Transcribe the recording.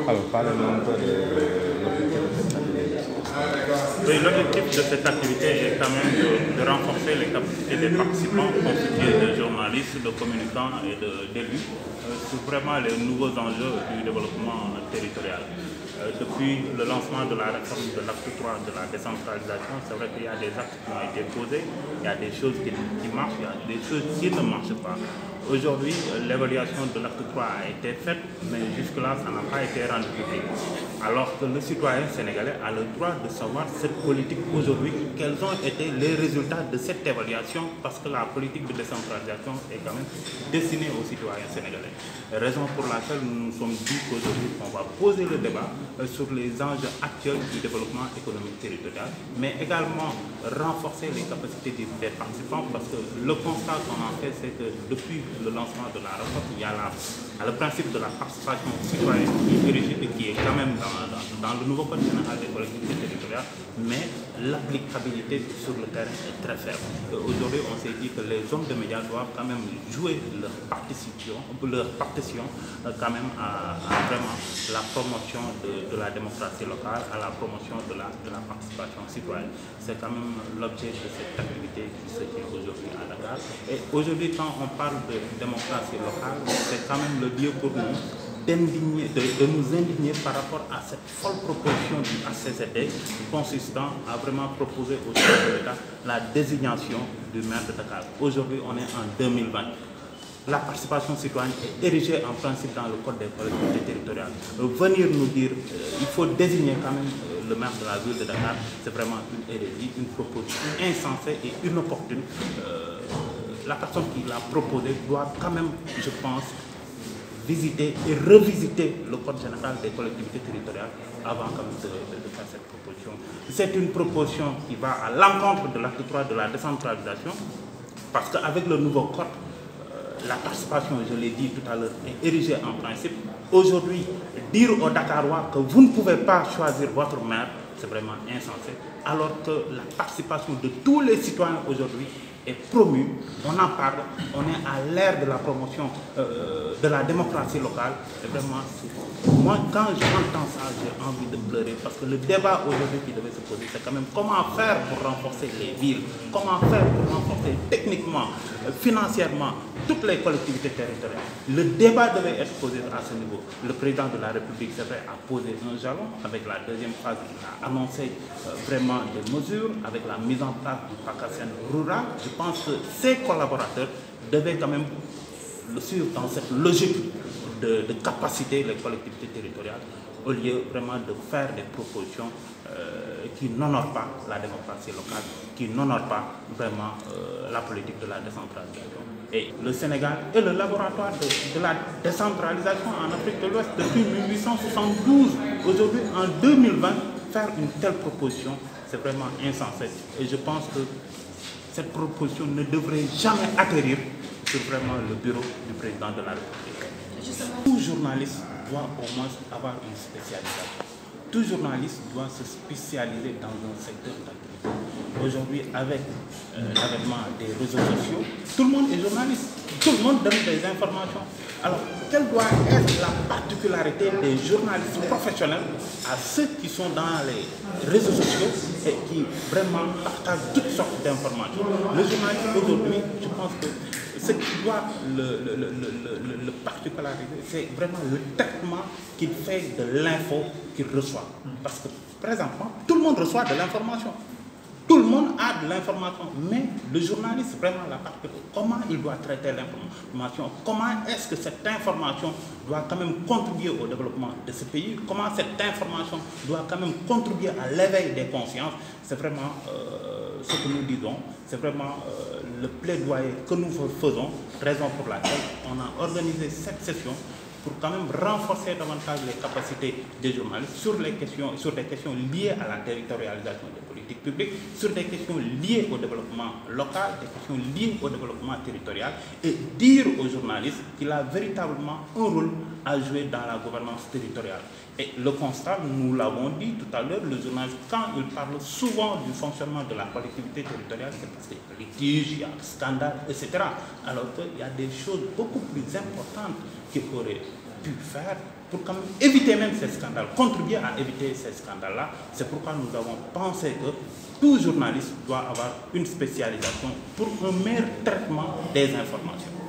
Alors, parlez-nous un peu de l'objectif de cette activité. Oui, l'objectif de cette activité est quand même de renforcer les capacités des participants constitués de journalistes, de communicants et d'élus sur vraiment les nouveaux enjeux du développement territorial. Depuis le lancement de la réforme de l'acte 3 de la décentralisation, c'est vrai qu'il y a des actes qui ont été posés, il y a des choses qui marchent, il y a des choses qui ne marchent pas. Aujourd'hui, l'évaluation de l'acte 3 a été faite, mais jusque-là, ça n'a pas été rendu public. Alors que le citoyen sénégalais a le droit de savoir cette politique aujourd'hui, quels ont été les résultats de cette évaluation, parce que la politique de décentralisation est quand même destinée aux citoyens sénégalais. Raison pour laquelle nous nous sommes dit qu'aujourd'hui, on va poser le débat sur les enjeux actuels du développement économique territorial, mais également renforcer les capacités des participants, parce que le constat qu'on a fait, c'est que depuis le lancement de la réforme, il y a le principe de la participation citoyenne qui est érigé et qui est quand même dans le nouveau code général des collectivités territoriales, mais l'applicabilité sur le terrain est très faible. Aujourd'hui, on s'est dit que les hommes de médias doivent quand même jouer leur partition quand même à vraiment la promotion de la démocratie locale, à la promotion de la participation citoyenne. C'est quand même l'objet de cette activité qui se tient aujourd'hui à Dakar. Et aujourd'hui, quand on parle de démocratie locale, c'est quand même le lieu pour nous de nous indigner par rapport à cette folle proposition du HCCT consistant à vraiment proposer au chef de l'État la désignation du maire de Dakar. Aujourd'hui, on est en 2020. La participation citoyenne est érigée en principe dans le code des collectivités territoriales. Venir nous dire qu'il faut désigner quand même le maire de la ville de Dakar, c'est vraiment une hérésie, une proposition insensée et inopportune. La personne qui l'a proposé doit quand même, je pense, visiter et revisiter le code général des collectivités territoriales avant quand même de faire cette proposition. C'est une proposition qui va à l'encontre de l'acte 3 de la décentralisation, parce qu'avec le nouveau code, la participation, je l'ai dit tout à l'heure, est érigée en principe. Aujourd'hui, dire aux Dakarois que vous ne pouvez pas choisir votre maire, c'est vraiment insensé, alors que la participation de tous les citoyens aujourd'hui est promue, on en parle, on est à l'ère de la promotion de la démocratie locale. Et vraiment, moi, quand j'entends ça, j'ai envie de pleurer, parce que le débat aujourd'hui qui devait se poser, c'est quand même comment faire pour renforcer les villes, comment faire pour renforcer techniquement, financièrement, toutes les collectivités territoriales. Le débat devait être posé à ce niveau. Le président de la République, c'est vrai, a posé un jalon avec la deuxième phase. Il a annoncé vraiment des mesures avec la mise en place du PACASEN rural. Je pense que ses collaborateurs devaient quand même le suivre dans cette logique de capaciter les collectivités territoriales, au lieu vraiment de faire des propositions qui n'honorent pas la démocratie locale, qui n'honorent pas vraiment la politique de la décentralisation. Et le Sénégal est le laboratoire de la décentralisation en Afrique de l'Ouest depuis 1872. Aujourd'hui, en 2020, faire une telle proposition, c'est vraiment insensé. Et je pense que cette proposition ne devrait jamais atterrir sur vraiment le bureau du président de la République. Tout journaliste doit au moins avoir une spécialisation. Tout journaliste doit se spécialiser dans un secteur d'activité. Aujourd'hui, avec l'avènement des réseaux sociaux, tout le monde est journaliste. Tout le monde donne des informations. Alors, quelle doit être la particularité des journalistes professionnels à ceux qui sont dans les réseaux sociaux et qui vraiment partagent toutes sortes d'informations? Le journaliste aujourd'hui, je pense que ce qui doit le particulariser, c'est vraiment le traitement qu'il fait de l'info qu'il reçoit. Parce que, présentement, tout le monde reçoit de l'information. Tout le monde a de l'information, mais le journaliste, vraiment la partie, comment il doit traiter l'information, comment est-ce que cette information doit quand même contribuer au développement de ce pays, comment cette information doit quand même contribuer à l'éveil des consciences, c'est vraiment ce que nous disons, c'est vraiment le plaidoyer que nous faisons, raison pour laquelle on a organisé cette session pour quand même renforcer davantage les capacités des journalistes sur des questions liées à la territorialisation des politiques publiques, sur des questions liées au développement local, des questions liées au développement territorial, et dire aux journalistes qu'il a véritablement un rôle à jouer dans la gouvernance territoriale. Et le constat, nous l'avons dit tout à l'heure, le journaliste, quand il parle souvent du fonctionnement de la collectivité territoriale, c'est parce qu'il y a des litiges, il y a des scandales, etc. Alors qu'il y a des choses beaucoup plus importantes qu'il faudrait pu faire pour quand même éviter même ces scandales, contribuer à éviter ces scandales-là. C'est pourquoi nous avons pensé que tout journaliste doit avoir une spécialisation pour un meilleur traitement des informations.